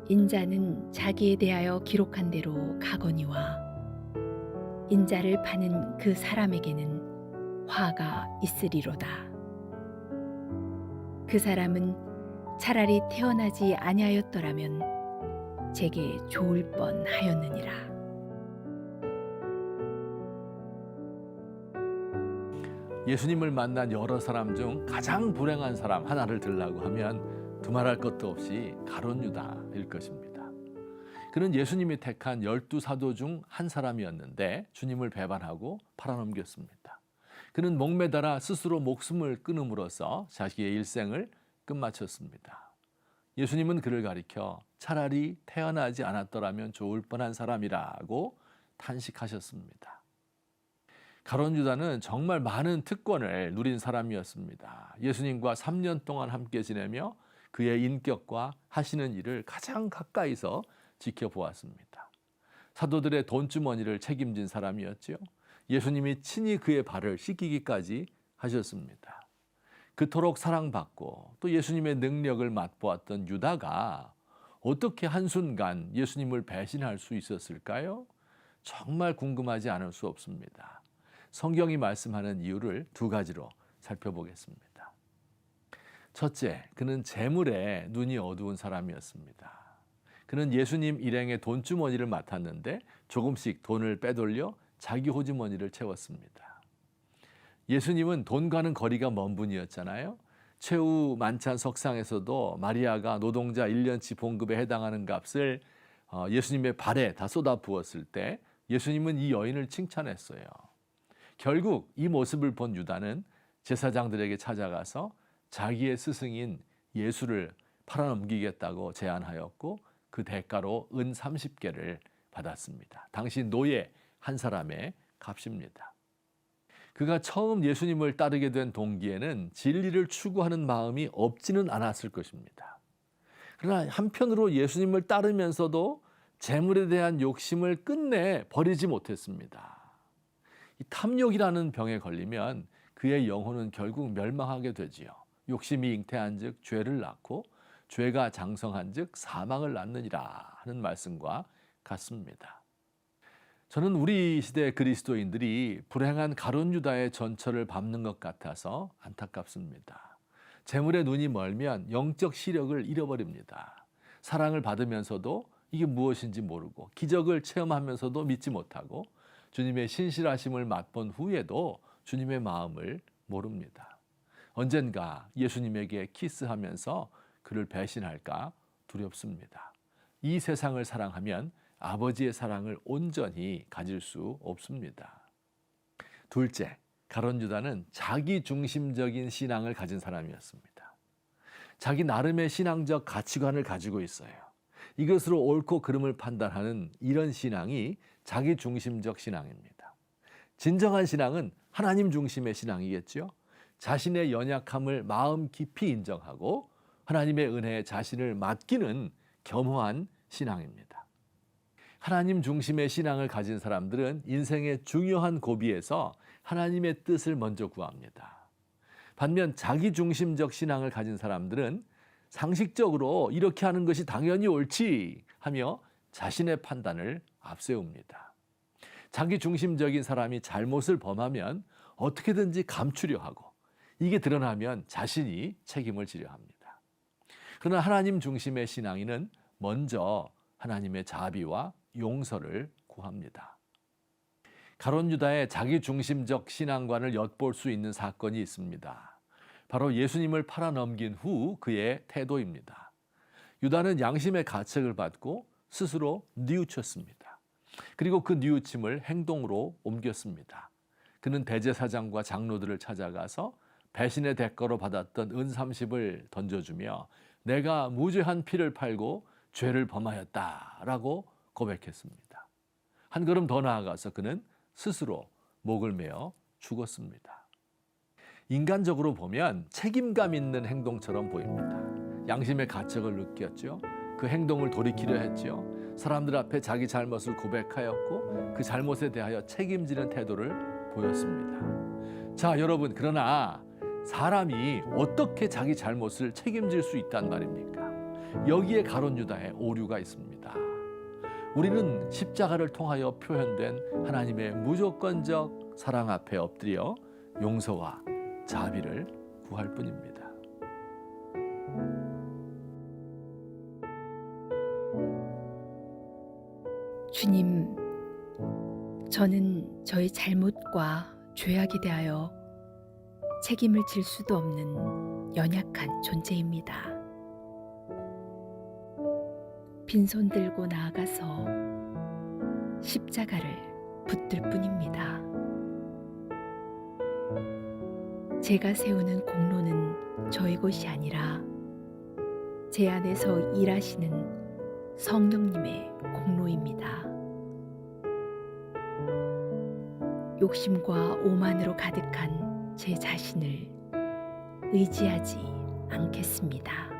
인자는 자기에 대하여 기록한 대로 가거니와 인자를 파는 그 사람에게는 화가 있으리로다. 그 사람은 차라리 태어나지 아니하였더라면 제게 좋을 뻔하였느니라. 예수님을 만난 여러 사람 중 가장 불행한 사람 하나를 들라고 하면 두말할 것도 없이 가룟 유다일 것입니다. 그는 예수님이 택한 12사도 중 한 사람이었는데 주님을 배반하고 팔아넘겼습니다. 그는 목매달아 스스로 목숨을 끊음으로써 자기의 일생을 끝마쳤습니다. 예수님은 그를 가리켜 차라리 태어나지 않았더라면 좋을 뻔한 사람이라고 탄식하셨습니다. 가룟 유다는 정말 많은 특권을 누린 사람이었습니다. 예수님과 3년 동안 함께 지내며 그의 인격과 하시는 일을 가장 가까이서 지켜보았습니다. 사도들의 돈주머니를 책임진 사람이었지요. 예수님이 친히 그의 발을 씻기기까지 하셨습니다. 그토록 사랑받고 또 예수님의 능력을 맛보았던 유다가 어떻게 한순간 예수님을 배신할 수 있었을까요? 정말 궁금하지 않을 수 없습니다. 성경이 말씀하는 이유를 두 가지로 살펴보겠습니다. 첫째, 그는 재물에 눈이 어두운 사람이었습니다. 그는 예수님 일행의 돈주머니를 맡았는데 조금씩 돈을 빼돌려 자기 호주머니를 채웠습니다. 예수님은 돈과는 거리가 먼 분이었잖아요. 최후 만찬 석상에서도 마리아가 노동자 1년치 봉급에 해당하는 값을 예수님의 발에 다 쏟아 부었을 때 예수님은 이 여인을 칭찬했어요. 결국 이 모습을 본 유다는 제사장들에게 찾아가서 자기의 스승인 예수를 팔아넘기겠다고 제안하였고 그 대가로 은 30개를 받았습니다. 당시 노예 한 사람의 값입니다. 그가 처음 예수님을 따르게 된 동기에는 진리를 추구하는 마음이 없지는 않았을 것입니다. 그러나 한편으로 예수님을 따르면서도 재물에 대한 욕심을 끝내 버리지 못했습니다. 이 탐욕이라는 병에 걸리면 그의 영혼은 결국 멸망하게 되지요. 욕심이 잉태한 즉 죄를 낳고 죄가 장성한 즉 사망을 낳느니라 하는 말씀과 같습니다. 저는 우리 시대 그리스도인들이 불행한 가룟 유다의 전철을 밟는 것 같아서 안타깝습니다. 재물에 눈이 멀면 영적 시력을 잃어버립니다. 사랑을 받으면서도 이게 무엇인지 모르고 기적을 체험하면서도 믿지 못하고 주님의 신실하심을 맛본 후에도 주님의 마음을 모릅니다. 언젠가 예수님에게 키스하면서 그를 배신할까 두렵습니다. 이 세상을 사랑하면 아버지의 사랑을 온전히 가질 수 없습니다. 둘째, 가룟 유다는 자기중심적인 신앙을 가진 사람이었습니다. 자기 나름의 신앙적 가치관을 가지고 있어요. 이것으로 옳고 그름을 판단하는 이런 신앙이 자기중심적 신앙입니다. 진정한 신앙은 하나님 중심의 신앙이겠죠. 자신의 연약함을 마음 깊이 인정하고 하나님의 은혜에 자신을 맡기는 겸허한 신앙입니다. 하나님 중심의 신앙을 가진 사람들은 인생의 중요한 고비에서 하나님의 뜻을 먼저 구합니다. 반면 자기중심적 신앙을 가진 사람들은 상식적으로 이렇게 하는 것이 당연히 옳지 하며 자신의 판단을 앞세웁니다. 자기중심적인 사람이 잘못을 범하면 어떻게든지 감추려 하고 이게 드러나면 자신이 책임을 지려 합니다. 그러나 하나님 중심의 신앙인은 먼저 하나님의 자비와 용서를 구합니다. 가룟 유다의 자기중심적 신앙관을 엿볼 수 있는 사건이 있습니다. 바로 예수님을 팔아넘긴 후 그의 태도입니다. 유다는 양심의 가책을 받고 스스로 뉘우쳤습니다. 그리고 그 뉘우침을 행동으로 옮겼습니다. 그는 대제사장과 장로들을 찾아가서 배신의 대가로 받았던 은 30을 던져주며 내가 무죄한 피를 팔고 죄를 범하였다라고 고백했습니다. 한 걸음 더 나아가서 그는 스스로 목을 메어 죽었습니다. 인간적으로 보면 책임감 있는 행동처럼 보입니다. 양심의 가책을 느꼈죠. 그 행동을 돌이키려 했죠. 사람들 앞에 자기 잘못을 고백하였고 그 잘못에 대하여 책임지는 태도를 보였습니다. 자, 여러분, 그러나 사람이 어떻게 자기 잘못을 책임질 수 있단 말입니까? 여기에 가룟 유다의 오류가 있습니다. 우리는 십자가를 통하여 표현된 하나님의 무조건적 사랑 앞에 엎드려 용서와 자비를 구할 뿐입니다. 주님, 저는 저의 잘못과 죄악에 대하여 책임을 질 수도 없는 연약한 존재입니다. 빈손 들고 나아가서 십자가를 붙들 뿐입니다. 제가 세우는 공로는 저의 것이 아니라 제 안에서 일하시는 성령님의 공로입니다. 욕심과 오만으로 가득한 제 자신을 의지하지 않겠습니다.